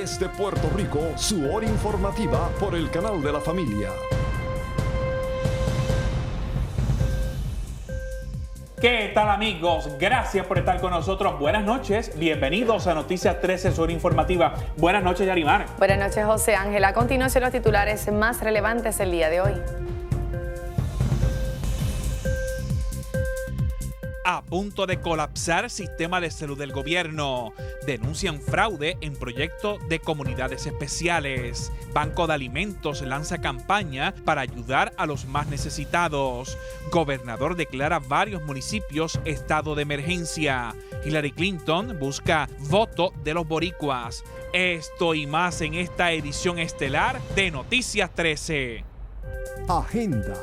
Desde Puerto Rico, su hora informativa por el canal de la familia. ¿Qué tal, amigos? Gracias por estar con nosotros. Buenas noches. Bienvenidos a Noticias 13, su hora informativa. Buenas noches, Yarimar. Buenas noches, José Ángel. A continuación, los titulares más relevantes el día de hoy. A punto de colapsar sistema de salud del gobierno. Denuncian fraude en proyecto de comunidades especiales. Banco de Alimentos lanza campaña para ayudar a los más necesitados. Gobernador declara varios municipios estado de emergencia. Hillary Clinton busca voto de los boricuas. Esto y más en esta edición estelar de Noticias 13. Agenda.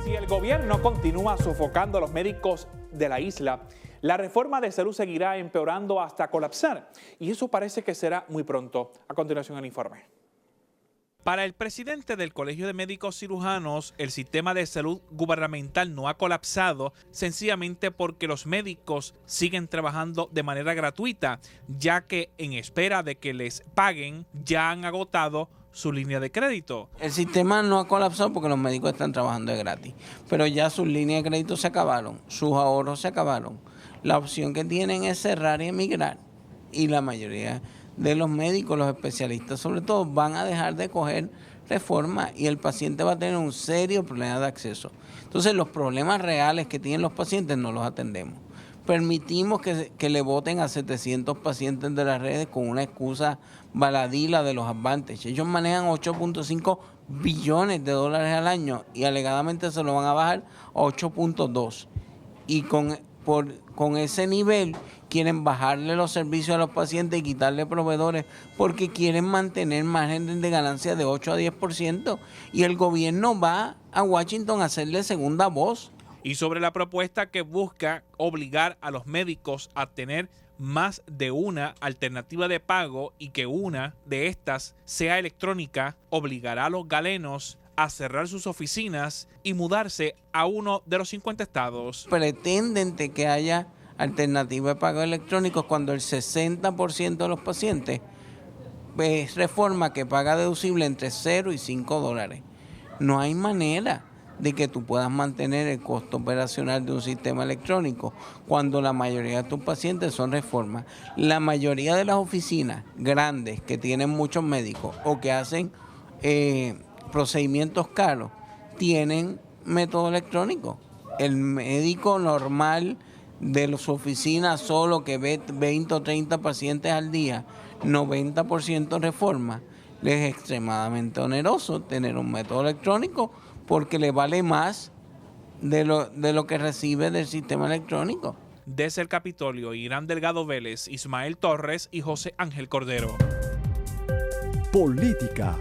Si el gobierno continúa sofocando a los médicos de la isla, la reforma de salud seguirá empeorando hasta colapsar. Y eso parece que será muy pronto. A continuación el informe. Para el presidente del Colegio de Médicos Cirujanos, el sistema de salud gubernamental no ha colapsado sencillamente porque los médicos siguen trabajando de manera gratuita, ya que en espera de que les paguen ya han agotado su línea de crédito. El sistema no ha colapsado porque los médicos están trabajando de gratis, pero ya sus líneas de crédito se acabaron, sus ahorros se acabaron. La opción que tienen es cerrar y emigrar, y la mayoría de los médicos, los especialistas sobre todo, van a dejar de coger reforma y el paciente va a tener un serio problema de acceso. Entonces los problemas reales que tienen los pacientes no los atendemos. Permitimos que le voten a 700 pacientes de las redes con una excusa baladila de los Advantage. Ellos manejan 8.5 billones de dólares al año y alegadamente se lo van a bajar a 8.2. Y con ese nivel quieren bajarle los servicios a los pacientes y quitarle proveedores porque quieren mantener margen de ganancia de 8 a 10%. Y el gobierno va a Washington a hacerle segunda voz. Y sobre la propuesta que busca obligar a los médicos a tener más de una alternativa de pago y que una de estas sea electrónica, obligará a los galenos a cerrar sus oficinas y mudarse a uno de los 50 estados. Pretenden que haya alternativa de pago electrónicos cuando el 60% de los pacientes es reforma que paga deducible entre 0 y 5 dólares. No hay manera de que tú puedas mantener el costo operacional de un sistema electrónico cuando la mayoría de tus pacientes son reformas. La mayoría de las oficinas grandes que tienen muchos médicos o que hacen procedimientos caros tienen método electrónico. El médico normal de su oficina solo que ve 20 o 30 pacientes al día, 90% reforma, les es extremadamente oneroso tener un método electrónico porque le vale más de lo que recibe del sistema electrónico. Desde el Capitolio, Irán Delgado Vélez, Ismael Torres y José Ángel Cordero. Política.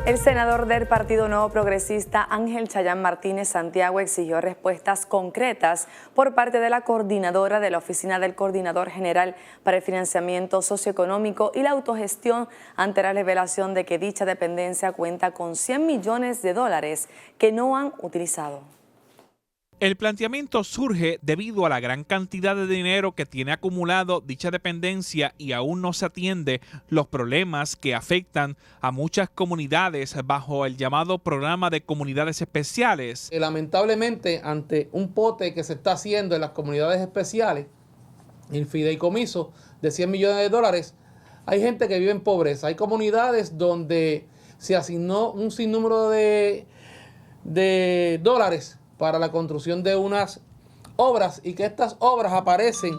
El senador del Partido Nuevo Progresista, Ángel Chayán Martínez Santiago, exigió respuestas concretas por parte de la coordinadora de la Oficina del Coordinador General para el Financiamiento Socioeconómico y la Autogestión ante la revelación de que dicha dependencia cuenta con 100 millones de dólares que no han utilizado. El planteamiento surge debido a la gran cantidad de dinero que tiene acumulado dicha dependencia y aún no se atiende los problemas que afectan a muchas comunidades bajo el llamado Programa de Comunidades Especiales. Lamentablemente, ante un pote que se está haciendo en las comunidades especiales, el fideicomiso de 100 millones de dólares, hay gente que vive en pobreza. Hay comunidades donde se asignó un sinnúmero de dólares para la construcción de unas obras y que estas obras aparecen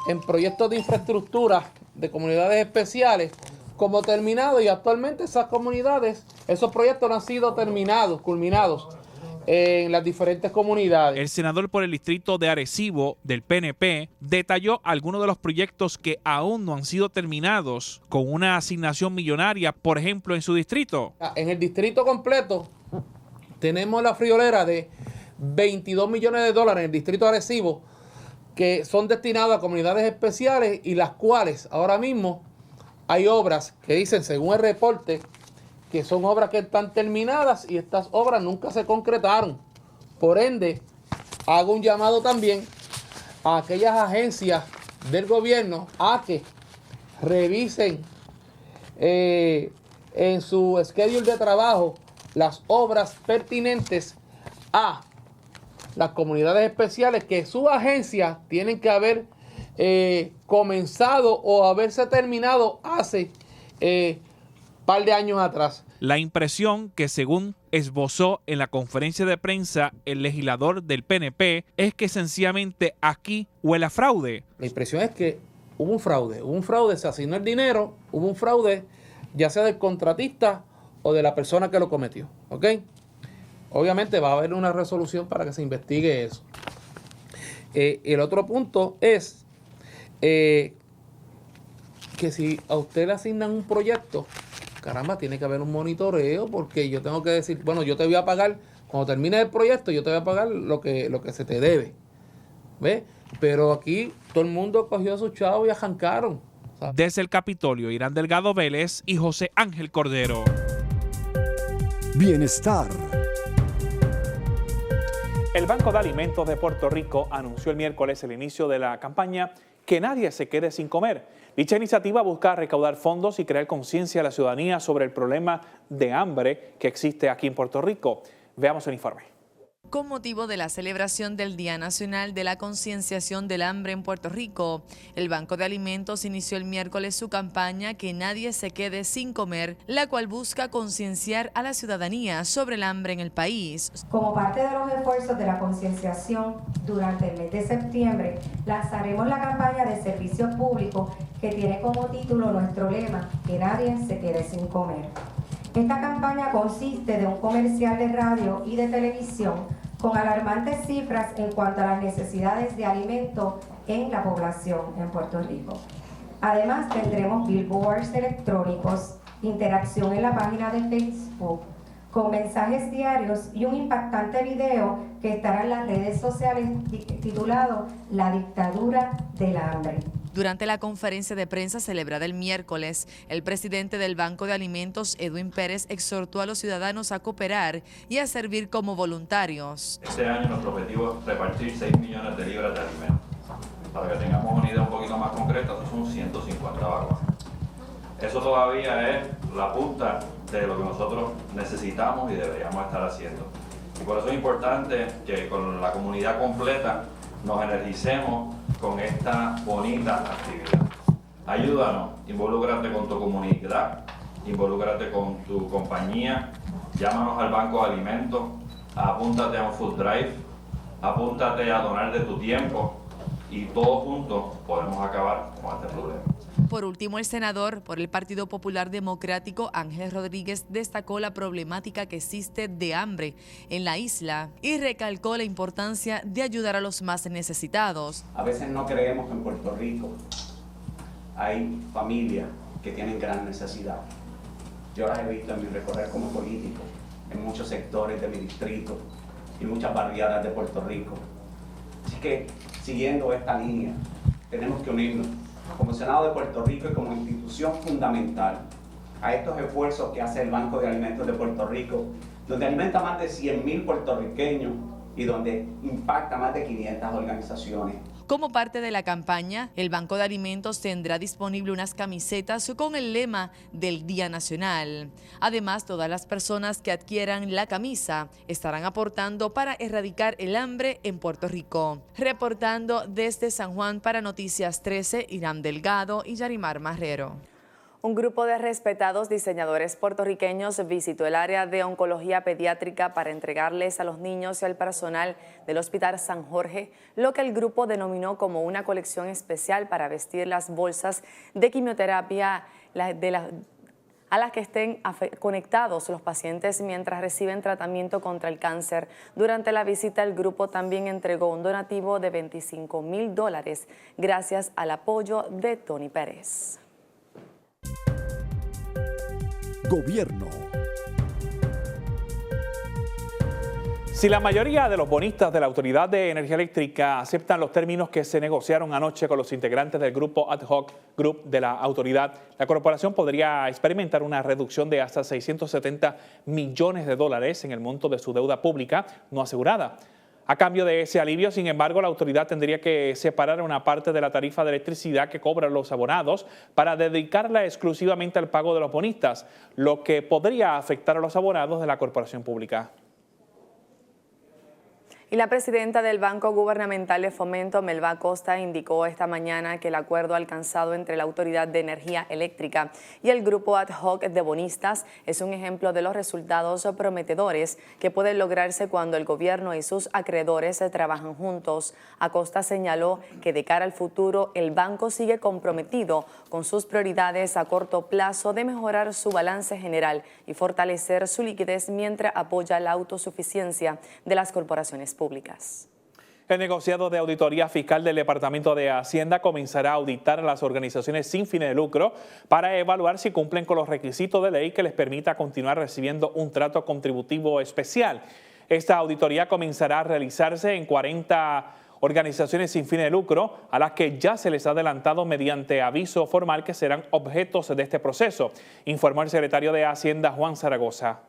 en proyectos de infraestructura de comunidades especiales como terminados y actualmente esas comunidades, esos proyectos no han sido terminados, culminados en las diferentes comunidades. El senador por el distrito de Arecibo del PNP detalló algunos de los proyectos que aún no han sido terminados con una asignación millonaria, por ejemplo, en su distrito. En el distrito completo tenemos la friolera de 22 millones de dólares en el distrito de Arecibo que son destinados a comunidades especiales y las cuales ahora mismo hay obras que dicen, según el reporte, que son obras que están terminadas y estas obras nunca se concretaron. Por ende, hago un llamado también a aquellas agencias del gobierno a que revisen en su schedule de trabajo las obras pertinentes a las comunidades especiales que sus agencias tienen que haber comenzado o haberse terminado hace par de años atrás. La impresión que, según esbozó en la conferencia de prensa el legislador del PNP, es que sencillamente aquí huele a fraude. La impresión es que hubo un fraude, se asignó el dinero, hubo un fraude, ya sea del contratista o de la persona que lo cometió, ¿ok? Obviamente va a haber una resolución para que se investigue eso. El otro punto es que si a usted le asignan un proyecto, caramba, tiene que haber un monitoreo, porque yo tengo que decir, bueno, yo te voy a pagar, cuando termine el proyecto, yo te voy a pagar lo que se te debe. ¿Ves? Pero aquí todo el mundo cogió a sus chavos y arrancaron. Desde el Capitolio, Irán Delgado Vélez y José Ángel Cordero. Bienestar. El Banco de Alimentos de Puerto Rico anunció el miércoles el inicio de la campaña Que nadie se quede sin comer. Dicha iniciativa busca recaudar fondos y crear conciencia a la ciudadanía sobre el problema de hambre que existe aquí en Puerto Rico. Veamos el informe. Con motivo de la celebración del Día Nacional de la Concienciación del Hambre en Puerto Rico, el Banco de Alimentos inició el miércoles su campaña Que nadie se quede sin comer, la cual busca concienciar a la ciudadanía sobre el hambre en el país. Como parte de los esfuerzos de la concienciación, durante el mes de septiembre lanzaremos la campaña de servicios públicos que tiene como título nuestro lema, Que nadie se quede sin comer. Esta campaña consiste de un comercial de radio y de televisión con alarmantes cifras en cuanto a las necesidades de alimento en la población en Puerto Rico. Además, tendremos billboards electrónicos, interacción en la página de Facebook, con mensajes diarios y un impactante video que estará en las redes sociales titulado La dictadura del hambre. Durante la conferencia de prensa celebrada el miércoles, el presidente del Banco de Alimentos, Edwin Pérez, exhortó a los ciudadanos a cooperar y a servir como voluntarios. Este año nuestro objetivo es repartir 6 millones de libras de alimentos. Para que tengamos una idea un poquito más concreta, eso son 150 vacunas. Eso todavía es la punta de lo que nosotros necesitamos y deberíamos estar haciendo. Y por eso es importante que con la comunidad completa nos energicemos con esta bonita actividad. Ayúdanos, involúcrate con tu comunidad, involúcrate con tu compañía, llámanos al Banco de Alimentos, apúntate a un food drive, apúntate a donar de tu tiempo y todos juntos podemos acabar con este problema. Por último, el senador por el Partido Popular Democrático, Ángel Rodríguez, destacó la problemática que existe de hambre en la isla y recalcó la importancia de ayudar a los más necesitados. A veces no creemos que en Puerto Rico hay familias que tienen gran necesidad. Yo las he visto en mi recorrer como político, en muchos sectores de mi distrito y muchas barriadas de Puerto Rico. Así que, siguiendo esta línea, tenemos que unirnos como Senado de Puerto Rico y como institución fundamental a estos esfuerzos que hace el Banco de Alimentos de Puerto Rico, donde alimenta a más de 100,000 puertorriqueños y donde impacta a más de 500 organizaciones. Como parte de la campaña, el Banco de Alimentos tendrá disponible unas camisetas con el lema del Día Nacional. Además, todas las personas que adquieran la camisa estarán aportando para erradicar el hambre en Puerto Rico. Reportando desde San Juan para Noticias 13, Irán Delgado y Yarimar Marrero. Un grupo de respetados diseñadores puertorriqueños visitó el área de oncología pediátrica para entregarles a los niños y al personal del Hospital San Jorge lo que el grupo denominó como una colección especial para vestir las bolsas de quimioterapia a las que estén conectados los pacientes mientras reciben tratamiento contra el cáncer. Durante la visita, el grupo también entregó un donativo de $25,000 gracias al apoyo de Tony Pérez. Gobierno. Si la mayoría de los bonistas de la Autoridad de Energía Eléctrica aceptan los términos que se negociaron anoche con los integrantes del grupo Ad Hoc Group de la autoridad, la corporación podría experimentar una reducción de hasta $670 millones en el monto de su deuda pública no asegurada. A cambio de ese alivio, sin embargo, la autoridad tendría que separar una parte de la tarifa de electricidad que cobran los abonados para dedicarla exclusivamente al pago de los bonistas, lo que podría afectar a los abonados de la corporación pública. Y la presidenta del Banco Gubernamental de Fomento, Melba Acosta, indicó esta mañana que el acuerdo alcanzado entre la Autoridad de Energía Eléctrica y el grupo ad hoc de bonistas es un ejemplo de los resultados prometedores que pueden lograrse cuando el gobierno y sus acreedores trabajan juntos. Acosta señaló que de cara al futuro el banco sigue comprometido con sus prioridades a corto plazo de mejorar su balance general y fortalecer su liquidez mientras apoya la autosuficiencia de las corporaciones públicas. El negociado de auditoría fiscal del Departamento de Hacienda comenzará a auditar a las organizaciones sin fines de lucro para evaluar si cumplen con los requisitos de ley que les permita continuar recibiendo un trato contributivo especial. Esta auditoría comenzará a realizarse en 40 organizaciones sin fines de lucro, a las que ya se les ha adelantado mediante aviso formal que serán objetos de este proceso, informó el secretario de Hacienda, Juan Zaragoza.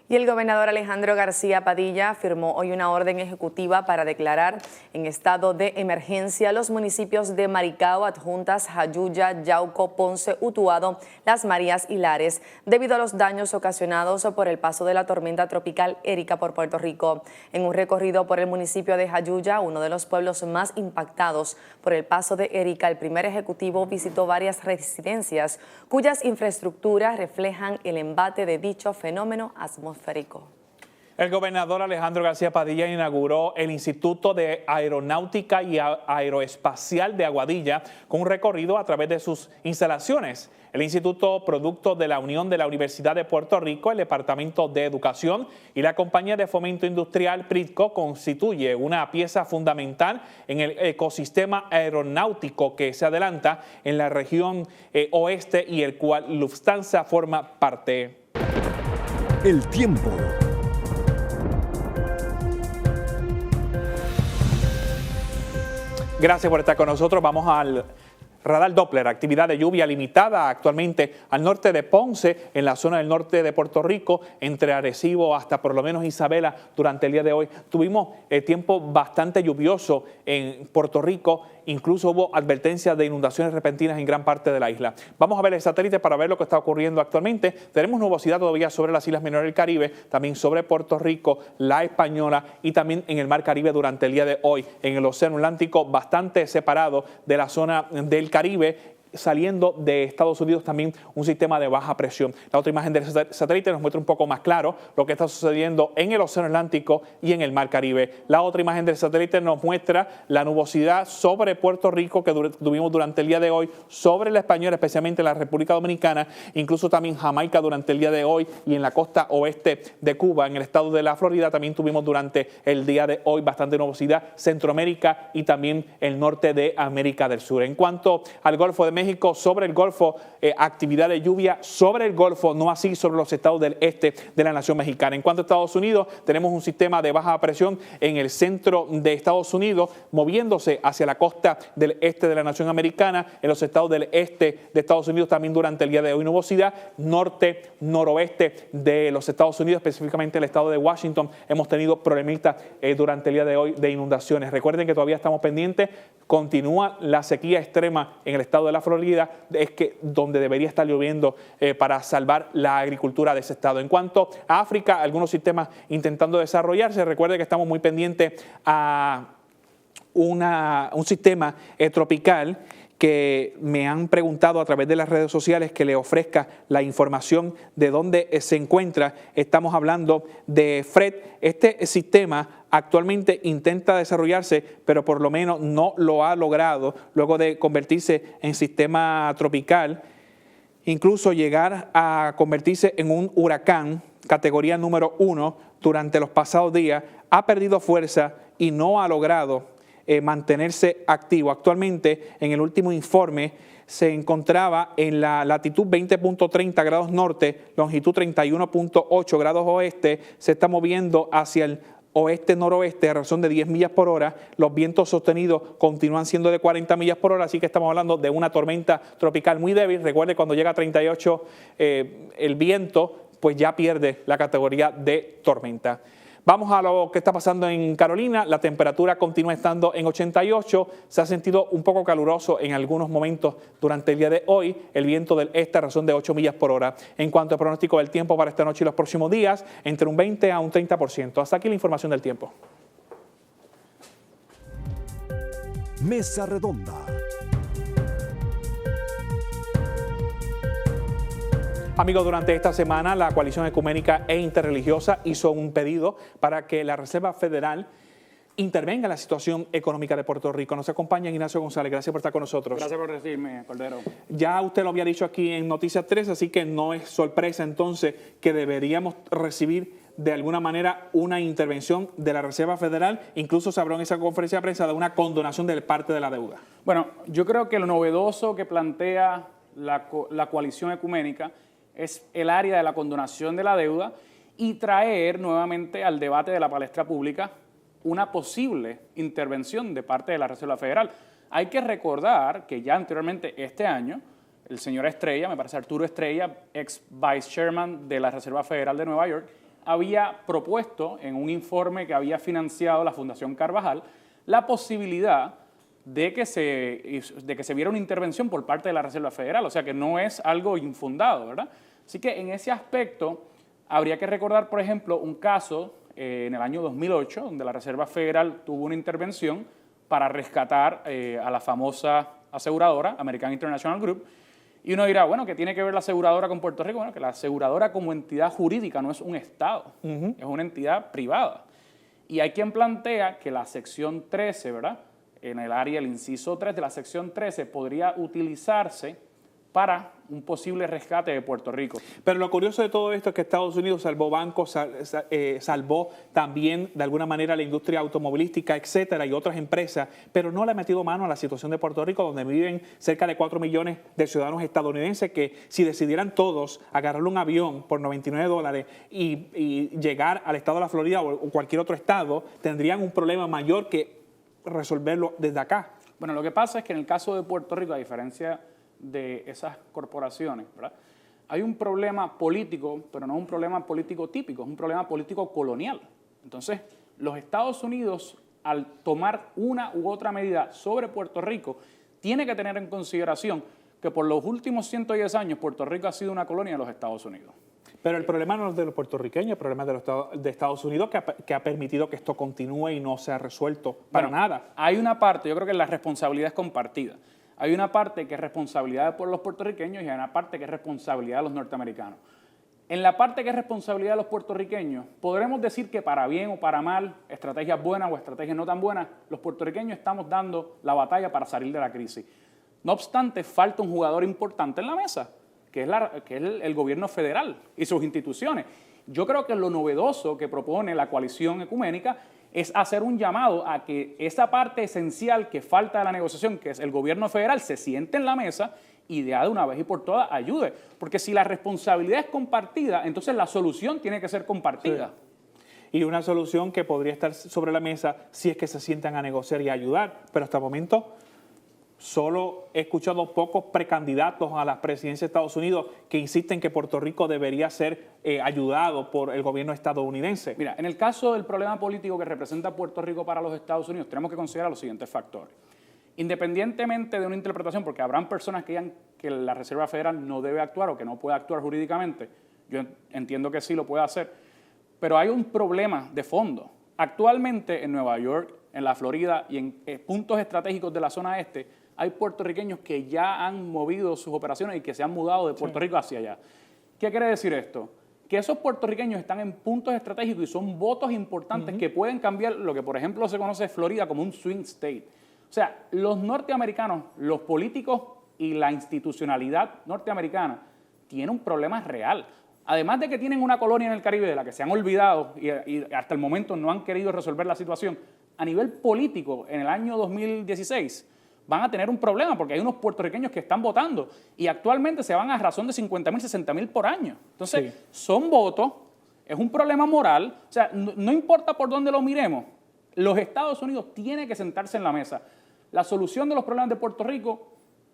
Y el gobernador Alejandro García Padilla firmó hoy una orden ejecutiva para declarar en estado de emergencia los municipios de Maricao, Adjuntas, Jayuya, Yauco, Ponce, Utuado, Las Marías y Lares, debido a los daños ocasionados por el paso de la tormenta tropical Erika por Puerto Rico. En un recorrido por el municipio de Jayuya, uno de los pueblos más impactados por el paso de Erika, el primer ejecutivo visitó varias residencias cuyas infraestructuras reflejan el embate de dicho fenómeno atmosférico. El gobernador Alejandro García Padilla inauguró el Instituto de Aeronáutica y Aeroespacial de Aguadilla con un recorrido a través de sus instalaciones. El instituto, producto de la unión de la Universidad de Puerto Rico, el Departamento de Educación y la Compañía de Fomento Industrial PRITCO, constituye una pieza fundamental en el ecosistema aeronáutico que se adelanta en la región oeste y el cual Lufthansa forma parte. El tiempo. Gracias por estar con nosotros. Vamos al radar Doppler, actividad de lluvia limitada actualmente al norte de Ponce, en la zona del norte de Puerto Rico, entre Arecibo hasta por lo menos Isabela durante el día de hoy. Tuvimos tiempo bastante lluvioso en Puerto Rico, incluso hubo advertencias de inundaciones repentinas en gran parte de la isla. Vamos a ver el satélite para ver lo que está ocurriendo actualmente. Tenemos nubosidad todavía sobre las islas menores del Caribe, también sobre Puerto Rico, la Española y también en el Mar Caribe durante el día de hoy. En el Océano Atlántico, bastante separado de la zona del Caribe, saliendo de Estados Unidos también un sistema de baja presión. La otra imagen del satélite nos muestra un poco más claro lo que está sucediendo en el Océano Atlántico y en el Mar Caribe. La otra imagen del satélite nos muestra la nubosidad sobre Puerto Rico que tuvimos durante el día de hoy, sobre la Española, especialmente en la República Dominicana, incluso también Jamaica durante el día de hoy y en la costa oeste de Cuba, en el estado de la Florida, también tuvimos durante el día de hoy bastante nubosidad, Centroamérica y también el norte de América del Sur. En cuanto al Golfo de México, sobre el Golfo, actividad de lluvia sobre el Golfo, no así sobre los estados del este de la nación mexicana. En cuanto a Estados Unidos, tenemos un sistema de baja presión en el centro de Estados Unidos, moviéndose hacia la costa del este de la nación americana, en los estados del este de Estados Unidos también durante el día de hoy nubosidad, norte, noroeste de los Estados Unidos, específicamente el estado de Washington, hemos tenido problemitas durante el día de hoy de inundaciones. Recuerden que todavía estamos pendientes, continúa la sequía extrema en el estado de la Florida, es que donde debería estar lloviendo para salvar la agricultura de ese estado. En cuanto a África, algunos sistemas intentando desarrollarse. Recuerde que estamos muy pendientes a un sistema tropical que me han preguntado a través de las redes sociales que le ofrezca la información de dónde se encuentra. Estamos hablando de Fred. Este sistema actualmente intenta desarrollarse, pero por lo menos no lo ha logrado luego de convertirse en sistema tropical, incluso llegar a convertirse en un huracán categoría número 1 durante los pasados días. Ha perdido fuerza y no ha logrado mantenerse activo. Actualmente, en el último informe, se encontraba en la latitud 20.30 grados norte, longitud 31.8 grados oeste, se está moviendo hacia el oeste-noroeste a razón de 10 millas por hora. Los vientos sostenidos continúan siendo de 40 millas por hora, así que estamos hablando de una tormenta tropical muy débil. Recuerde, cuando llega a 38 el viento, pues ya pierde la categoría de tormenta. Vamos a lo que está pasando en Carolina. La temperatura continúa estando en 88. Se ha sentido un poco caluroso en algunos momentos durante el día de hoy. El viento del este a razón de 8 millas por hora. En cuanto al pronóstico del tiempo para esta noche y los próximos días, entre un 20 a un 30%. Hasta aquí la información del tiempo. Mesa Redonda. Amigos, durante esta semana la Coalición Ecuménica e Interreligiosa hizo un pedido para que la Reserva Federal intervenga en la situación económica de Puerto Rico. Nos acompaña Ignacio González. Gracias por estar con nosotros. Gracias por recibirme, Cordero. Ya usted lo había dicho aquí en Noticias 3, así que no es sorpresa entonces que deberíamos recibir de alguna manera una intervención de la Reserva Federal. Incluso se habló en esa conferencia de prensa de una condonación de parte de la deuda. Bueno, yo creo que lo novedoso que plantea la Coalición Ecuménica es el área de la condonación de la deuda y traer nuevamente al debate de la palestra pública una posible intervención de parte de la Reserva Federal. Hay que recordar que ya anteriormente este año, el señor Estrella, me parece Arturo Estrella, ex vice chairman de la Reserva Federal de Nueva York, había propuesto en un informe que había financiado la Fundación Carvajal la posibilidad de que se viera una intervención por parte de la Reserva Federal, o sea que no es algo infundado, ¿verdad? Así que en ese aspecto habría que recordar, por ejemplo, un caso en el año 2008, donde la Reserva Federal tuvo una intervención para rescatar a la famosa aseguradora, American International Group, y uno dirá, bueno, ¿qué tiene que ver la aseguradora con Puerto Rico? Bueno, que la aseguradora como entidad jurídica no es un Estado, es una entidad privada. Y hay quien plantea que la sección 13, ¿verdad?, en el área, el inciso 3 de la sección 13 podría utilizarse para un posible rescate de Puerto Rico. Pero lo curioso de todo esto es que Estados Unidos salvó bancos, salvó también de alguna manera la industria automovilística, etcétera, y otras empresas, pero no le ha metido mano a la situación de Puerto Rico, donde viven cerca de 4 millones de ciudadanos estadounidenses que si decidieran todos agarrarle un avión por $99 y llegar al estado de la Florida o cualquier otro estado, tendrían un problema mayor que resolverlo desde acá. Bueno, lo que pasa es que en el caso de Puerto Rico, a diferencia de esas corporaciones, ¿verdad?, hay un problema político, pero no un problema político típico, es un problema político colonial. Entonces, los Estados Unidos, al tomar una u otra medida sobre Puerto Rico, tiene que tener en consideración que por los últimos 110 años Puerto Rico ha sido una colonia de los Estados Unidos. Pero el problema no es de los puertorriqueños, el problema es de Estados Unidos que ha permitido que esto continúe y no se ha resuelto para nada. Hay una parte, yo creo que la responsabilidad es compartida. Hay una parte que es responsabilidad de los puertorriqueños y hay una parte que es responsabilidad de los norteamericanos. En la parte que es responsabilidad de los puertorriqueños, podremos decir que para bien o para mal, estrategias buenas o estrategias no tan buenas, los puertorriqueños estamos dando la batalla para salir de la crisis. No obstante, falta un jugador importante en la mesa, que es el gobierno federal y sus instituciones. Yo creo que lo novedoso que propone la coalición ecuménica es hacer un llamado a que esa parte esencial que falta de la negociación, que es el gobierno federal, se siente en la mesa y de una vez y por todas ayude. Porque si la responsabilidad es compartida, entonces la solución tiene que ser compartida. Sí. Y una solución que podría estar sobre la mesa si es que se sientan a negociar y a ayudar. Pero hasta el momento solo he escuchado pocos precandidatos a la presidencia de Estados Unidos que insisten que Puerto Rico debería ser ayudado por el gobierno estadounidense. Mira, en el caso del problema político que representa Puerto Rico para los Estados Unidos, tenemos que considerar los siguientes factores. Independientemente de una interpretación, porque habrán personas que digan que la Reserva Federal no debe actuar o que no puede actuar jurídicamente, yo entiendo que sí lo puede hacer, pero hay un problema de fondo. Actualmente en Nueva York, en la Florida y en puntos estratégicos de la zona este, hay puertorriqueños que ya han movido sus operaciones y que se han mudado de Puerto Rico hacia allá. ¿Qué quiere decir esto? Que esos puertorriqueños están en puntos estratégicos y son votos importantes que pueden cambiar lo que, por ejemplo, se conoce en Florida como un swing state. O sea, los norteamericanos, los políticos y la institucionalidad norteamericana tienen un problema real. Además de que tienen una colonia en el Caribe de la que se han olvidado y hasta el momento no han querido resolver la situación, a nivel político, en el año 2016, van a tener un problema porque hay unos puertorriqueños que están votando y actualmente se van a razón de 50,000, 60,000 por año. Entonces, son votos, es un problema moral, o sea, no importa por dónde lo miremos, los Estados Unidos tienen que sentarse en la mesa. La solución de los problemas de Puerto Rico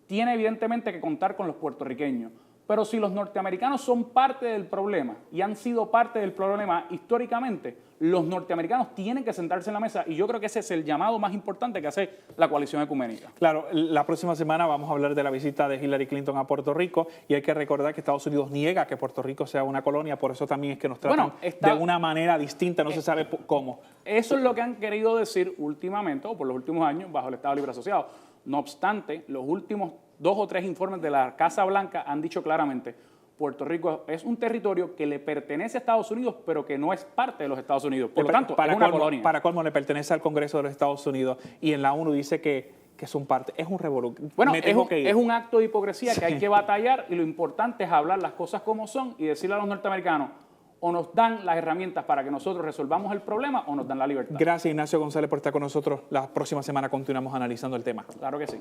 tiene evidentemente que contar con los puertorriqueños. Pero si los norteamericanos son parte del problema y han sido parte del problema históricamente, los norteamericanos tienen que sentarse en la mesa y yo creo que ese es el llamado más importante que hace la coalición ecuménica. Claro, la próxima semana vamos a hablar de la visita de Hillary Clinton a Puerto Rico y hay que recordar que Estados Unidos niega que Puerto Rico sea una colonia, por eso también es que nos tratan de una manera distinta, no se sabe cómo. Eso es lo que han querido decir últimamente, o por los últimos años, bajo el Estado Libre Asociado. No obstante, los últimos 2 o 3 informes de la Casa Blanca han dicho claramente Puerto Rico es un territorio que le pertenece a Estados Unidos, pero que no es parte de los Estados Unidos. Por lo tanto, es una colonia. Para colmo, le pertenece al Congreso de los Estados Unidos y en la ONU dice que son parte. Es un revolucionario. Bueno, es un acto de hipocresía que hay que batallar y lo importante es hablar las cosas como son y decirle a los norteamericanos o nos dan las herramientas para que nosotros resolvamos el problema o nos dan la libertad. Gracias, Ignacio González, por estar con nosotros. La próxima semana continuamos analizando el tema. Claro que sí.